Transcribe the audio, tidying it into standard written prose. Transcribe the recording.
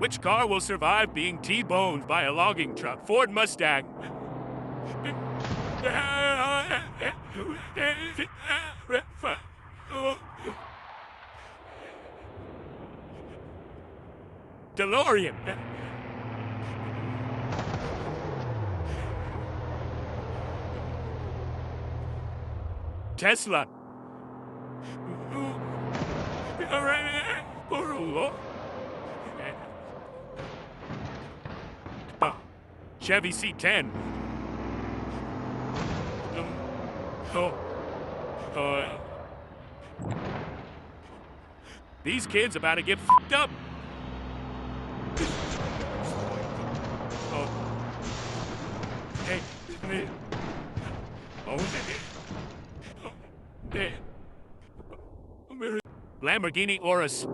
Which car will survive being T-boned by a logging truck? Ford Mustang. DeLorean. Tesla. Chevy C10. These kids about to get f***ed up. Lamborghini Urus.